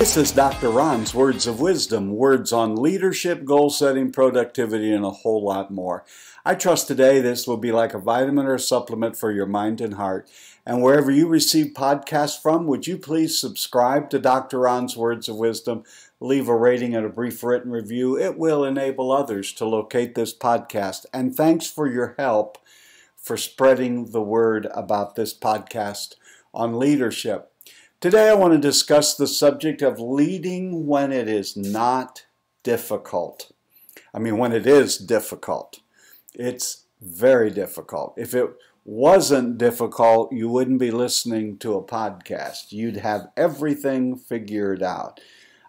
This is Dr. Ron's Words of Wisdom, words on leadership, goal setting, productivity, and a whole lot more. I trust today this will be like a vitamin or a supplement for your mind and heart. And wherever you receive podcasts from, would you please subscribe to Dr. Ron's Words of Wisdom, leave a rating and a brief written review. It will enable others to locate this podcast. And thanks for your help for spreading the word about this podcast on leadership. Today I want to discuss the subject of leading when it is not difficult. When it is difficult. It's very difficult. If it wasn't difficult, you wouldn't be listening to a podcast. You'd have everything figured out.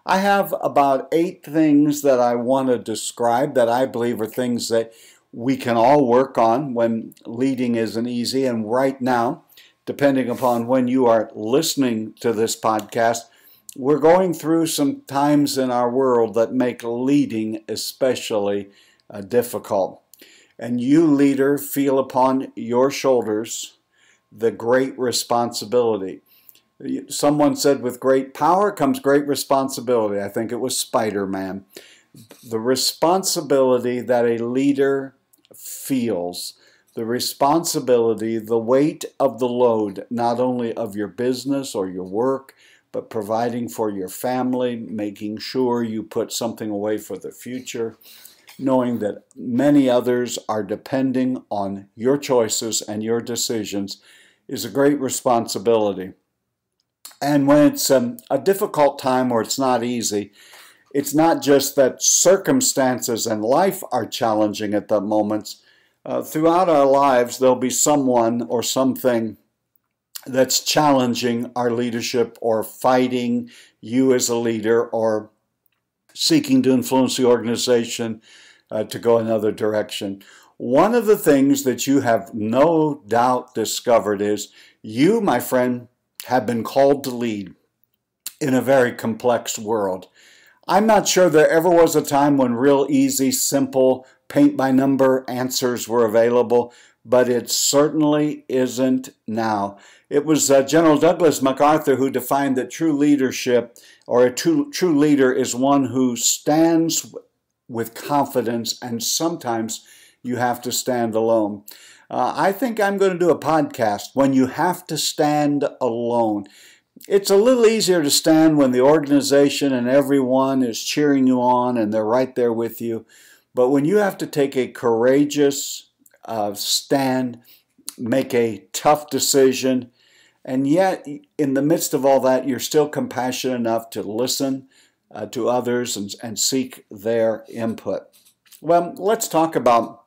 I have about 8 things that I want to describe that I believe are things that we can all work on when leading isn't easy. And right now, depending upon when you are listening to this podcast, we're going through some times in our world that make leading especially difficult. And you, leader, feel upon your shoulders the great responsibility. Someone said, with great power comes great responsibility. I think it was Spider-Man. The responsibility that a leader feels, the responsibility, the weight of the load, not only of your business or your work, but providing for your family, making sure you put something away for the future, knowing that many others are depending on your choices and your decisions is a great responsibility. And when it's a difficult time or it's not easy, it's not just that circumstances and life are challenging at the moments. Throughout our lives, there'll be someone or something that's challenging our leadership or fighting you as a leader or seeking to influence the organization to go another direction. One of the things that you have no doubt discovered is you, my friend, have been called to lead in a very complex world. I'm not sure there ever was a time when real easy, simple, paint-by-number answers were available, but it certainly isn't now. It was General Douglas MacArthur who defined that true leadership, or a true leader, is one who stands with confidence, and sometimes you have to stand alone. I think I'm going to do a podcast when you have to stand alone. It's a little easier to stand when the organization and everyone is cheering you on and they're right there with you. But when you have to take a courageous stand, make a tough decision, and yet in the midst of all that, you're still compassionate enough to listen to others and seek their input. Well, let's talk about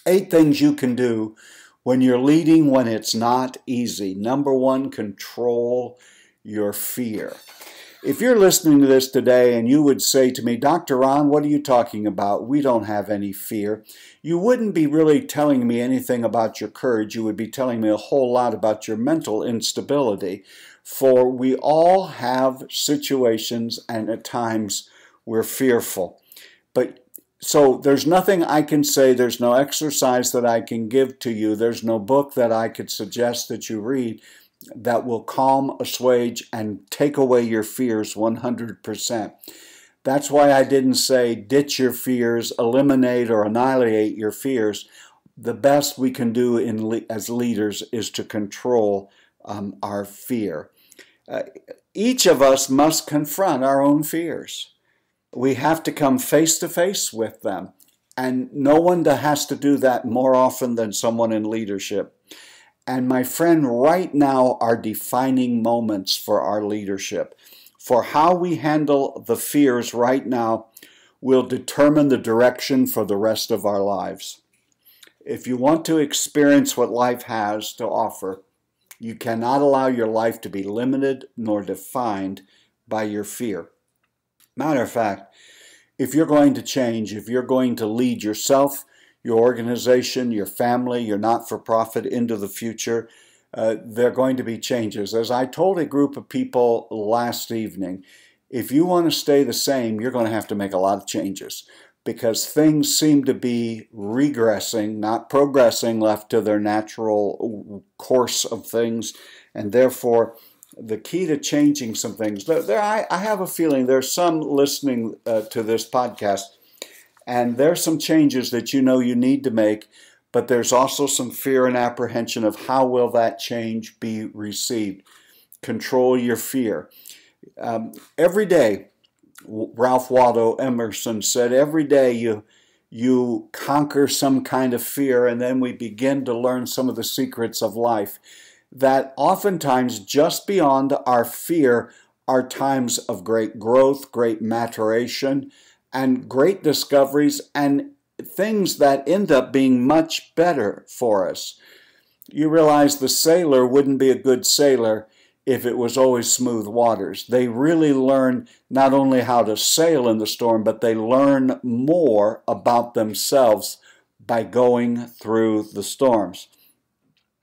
8 things you can do when you're leading when it's not easy. Number 1, control your fear. If you're listening to this today and you would say to me, Dr. Ron, what are you talking about? We don't have any fear. You wouldn't be really telling me anything about your courage. You would be telling me a whole lot about your mental instability. For we all have situations and at times we're fearful. So there's nothing I can say, there's no exercise that I can give to you, there's no book that I could suggest that you read that will calm, assuage, and take away your fears 100%. That's why I didn't say ditch your fears, eliminate or annihilate your fears. The best we can do as leaders is to control our fear. Each of us must confront our own fears. We have to come face to face with them. And no one has to do that more often than someone in leadership. And my friend, right now are defining moments for our leadership. For how we handle the fears right now will determine the direction for the rest of our lives. If you want to experience what life has to offer, you cannot allow your life to be limited nor defined by your fear. Matter of fact, if you're going to change, if you're going to lead yourself, your organization, your family, your not-for-profit into the future, there are going to be changes. As I told a group of people last evening, if you want to stay the same, you're going to have to make a lot of changes because things seem to be regressing, not progressing, left to their natural course of things, and therefore the key to changing some things. I have a feeling there's some listening to this podcast, and there's some changes that you know you need to make, but there's also some fear and apprehension of how will that change be received. Control your fear. Every day, Ralph Waldo Emerson said, every day you conquer some kind of fear, and then we begin to learn some of the secrets of life. That oftentimes just beyond our fear are times of great growth, great maturation, and great discoveries, and things that end up being much better for us. You realize the sailor wouldn't be a good sailor if it was always smooth waters. They really learn not only how to sail in the storm, but they learn more about themselves by going through the storms.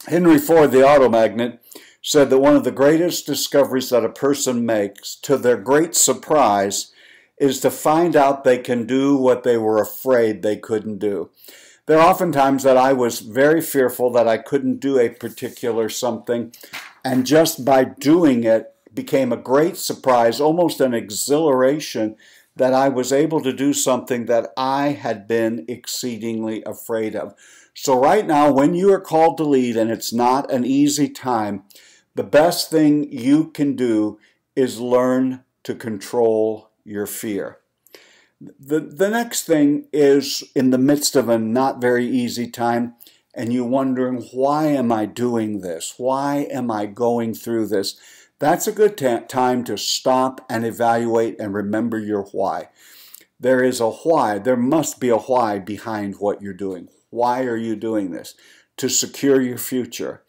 Henry Ford, the auto magnate, said that one of the greatest discoveries that a person makes, to their great surprise, is to find out they can do what they were afraid they couldn't do. There are often times that I was very fearful that I couldn't do a particular something, and just by doing it became a great surprise, almost an exhilaration, that I was able to do something that I had been exceedingly afraid of. So right now, when you are called to lead, and it's not an easy time, the best thing you can do is learn to control your fear. The next thing is, in the midst of a not very easy time, and you're wondering, why am I doing this? Why am I going through this? That's a good time to stop and evaluate and remember your why. There is a why. There must be a why behind what you're doing. Why are you doing this? To secure your future,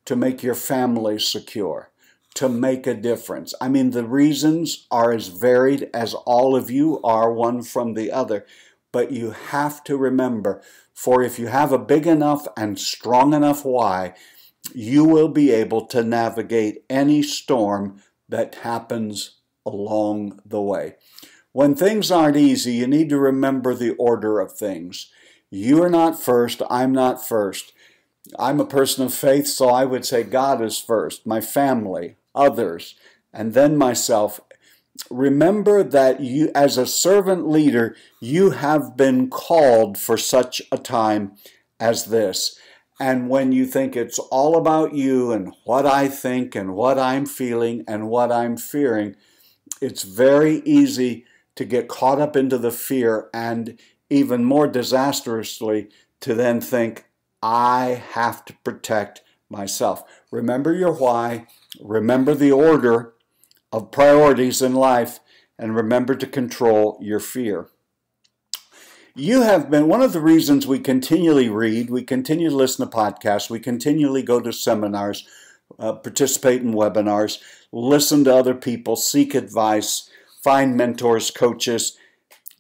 to make your family secure, to make a difference. I mean, the reasons are as varied as all of you are, one from the other. But you have to remember, for if you have a big enough and strong enough why, you will be able to navigate any storm that happens along the way. When things aren't easy, you need to remember the order of things. You are not first, I'm not first. I'm a person of faith, so I would say God is first, my family, others, and then myself. Remember that you, as a servant leader, you have been called for such a time as this. And when you think it's all about you and what I think and what I'm feeling and what I'm fearing, it's very easy to get caught up into the fear, and even more disastrously to then think, I have to protect myself. Remember your why, remember the order of priorities in life, and remember to control your fear. You have been one of the reasons we continually read, we continue to listen to podcasts, we continually go to seminars, participate in webinars, listen to other people, seek advice, find mentors, coaches,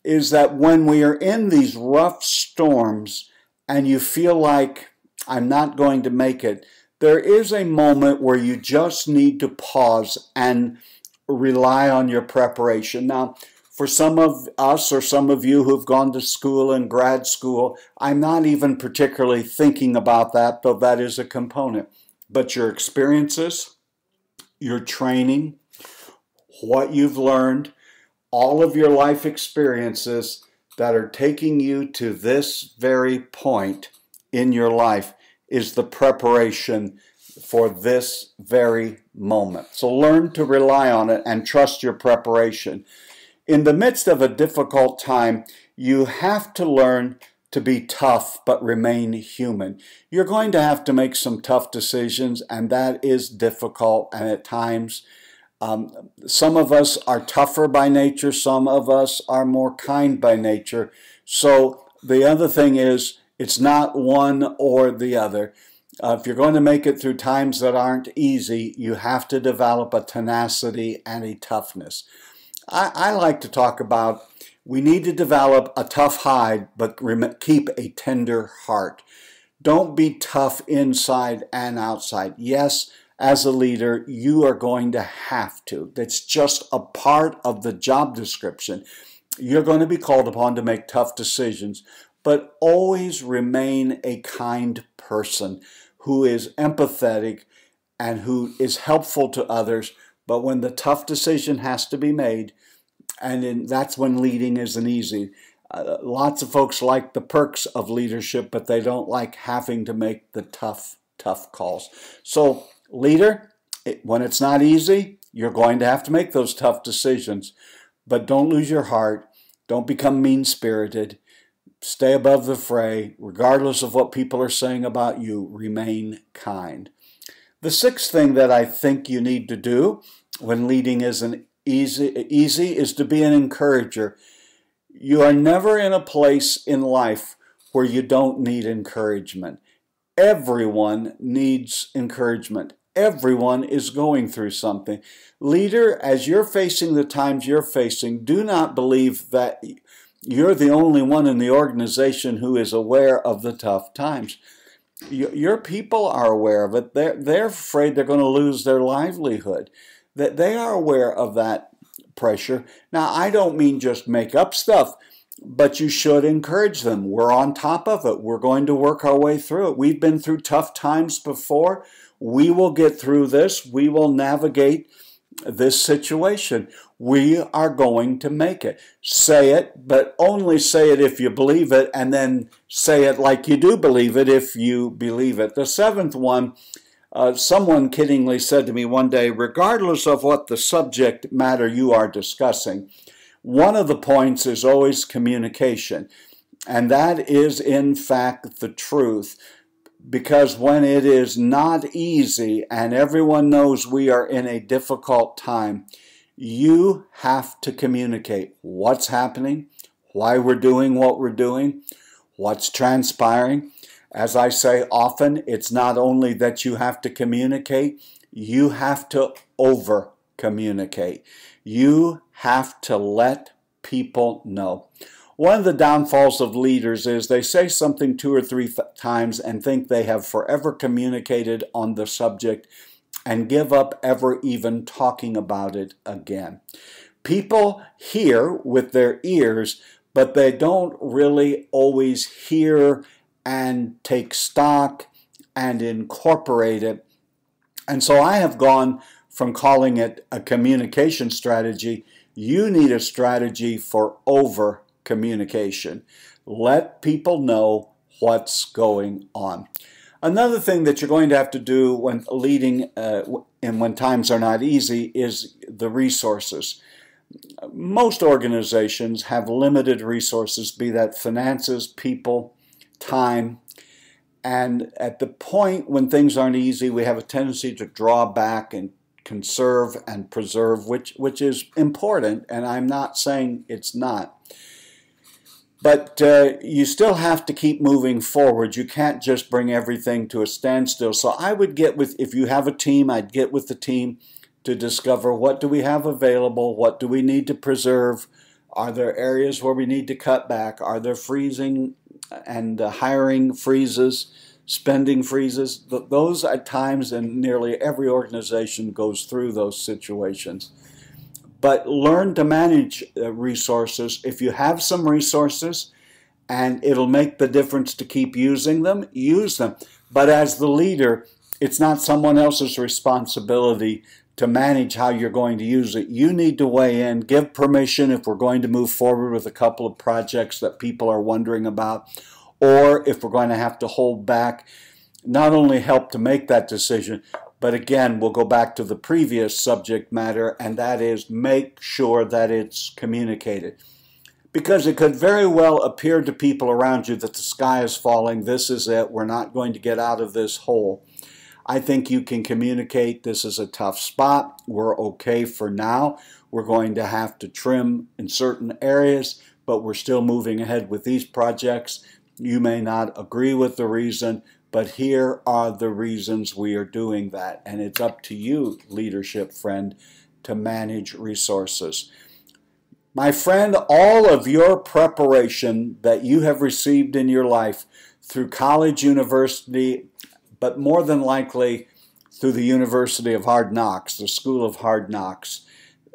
is that when we are in these rough storms and you feel like I'm not going to make it, there is a moment where you just need to pause and rely on your preparation. Now, for some of us or some of you who've gone to school and grad school, I'm not even particularly thinking about that, though that is a component. But your experiences, your training, what you've learned, all of your life experiences that are taking you to this very point in your life is the preparation for this very moment. So learn to rely on it and trust your preparation. In the midst of a difficult time, you have to learn to be tough but remain human. You're going to have to make some tough decisions, and that is difficult, and at times some of us are tougher by nature, some of us are more kind by nature. So the other thing is, it's not one or the other. If you're going to make it through times that aren't easy, you have to develop a tenacity and a toughness. I like to talk about we need to develop a tough hide, but keep a tender heart. Don't be tough inside and outside. Yes, as a leader, you are going to have to. That's just a part of the job description. You're going to be called upon to make tough decisions, but always remain a kind person who is empathetic and who is helpful to others, but when the tough decision has to be made, that's when leading isn't easy. Lots of folks like the perks of leadership, but they don't like having to make the tough calls. So, leader, when it's not easy, you're going to have to make those tough decisions, but don't lose your heart. Don't become mean-spirited. Stay above the fray. Regardless of what people are saying about you, remain kind. The sixth thing that I think you need to do when leading isn't easy is to be an encourager. You are never in a place in life where you don't need encouragement. Everyone needs encouragement. Everyone is going through something. Leader, as you're facing the times you're facing, do not believe that you're the only one in the organization who is aware of the tough times. Your people are aware of it. They're afraid they're going to lose their livelihood. That they are aware of that pressure. Now, I don't mean just make up stuff, but you should encourage them. We're on top of it. We're going to work our way through it. We've been through tough times before. We will get through this. We will navigate this situation. We are going to make it. Say it, but only say it if you believe it, and then say it like you do believe it if you believe it. The seventh one, someone kiddingly said to me one day, regardless of what the subject matter you are discussing, one of the points is always communication. And that is, in fact, the truth. Because when it is not easy and everyone knows we are in a difficult time, you have to communicate what's happening, why we're doing what we're doing, what's transpiring. As I say often, it's not only that you have to communicate, you have to over-communicate. You have to let people know. One of the downfalls of leaders is they say something 2 or 3 times and think they have forever communicated on the subject and give up ever even talking about it again. People hear with their ears, but they don't really always hear and take stock and incorporate it. And so I have gone from calling it a communication strategy. You need a strategy for over-communication. Let people know what's going on. Another thing that you're going to have to do when leading and when times are not easy is the resources. Most organizations have limited resources, be that finances, people, time, and at the point when things aren't easy, we have a tendency to draw back and conserve and preserve, which is important, and I'm not saying it's not. But you still have to keep moving forward. You can't just bring everything to a standstill. So I would get with, if you have a team, I'd get with the team to discover what do we have available, what do we need to preserve, are there areas where we need to cut back, are there freezing and hiring freezes, spending freezes. Those at times, and nearly every organization goes through those situations. But learn to manage resources. If you have some resources and it'll make the difference to keep using them, use them. But as the leader, it's not someone else's responsibility to manage how you're going to use it. You need to weigh in, give permission if we're going to move forward with a couple of projects that people are wondering about, or if we're going to have to hold back. Not only help to make that decision, but again, we'll go back to the previous subject matter, and that is make sure that it's communicated. Because it could very well appear to people around you that the sky is falling, this is it, we're not going to get out of this hole. I think you can communicate this is a tough spot, we're okay for now, we're going to have to trim in certain areas, but we're still moving ahead with these projects. You may not agree with the reason, but here are the reasons we are doing that. And it's up to you, leadership friend, to manage resources. My friend, all of your preparation that you have received in your life through college, university, but more than likely through the University of Hard Knocks, the School of Hard Knocks,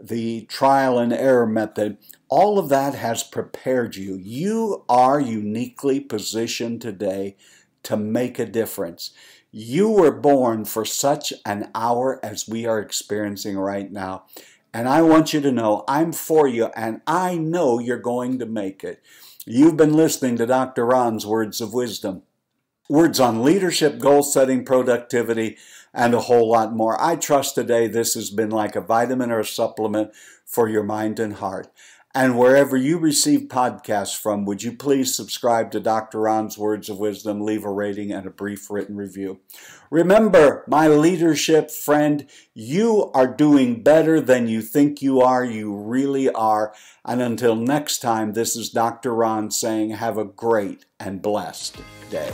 the trial and error method, all of that has prepared you. You are uniquely positioned today to make a difference. You were born for such an hour as we are experiencing right now. And I want you to know I'm for you, and I know you're going to make it. You've been listening to Dr. Ron's Words of Wisdom. Words on leadership, goal setting, productivity, and a whole lot more. I trust today this has been like a vitamin or a supplement for your mind and heart. And wherever you receive podcasts from, would you please subscribe to Dr. Ron's Words of Wisdom, leave a rating and a brief written review. Remember, my leadership friend, you are doing better than you think you are. You really are. And until next time, this is Dr. Ron saying have a great and blessed day.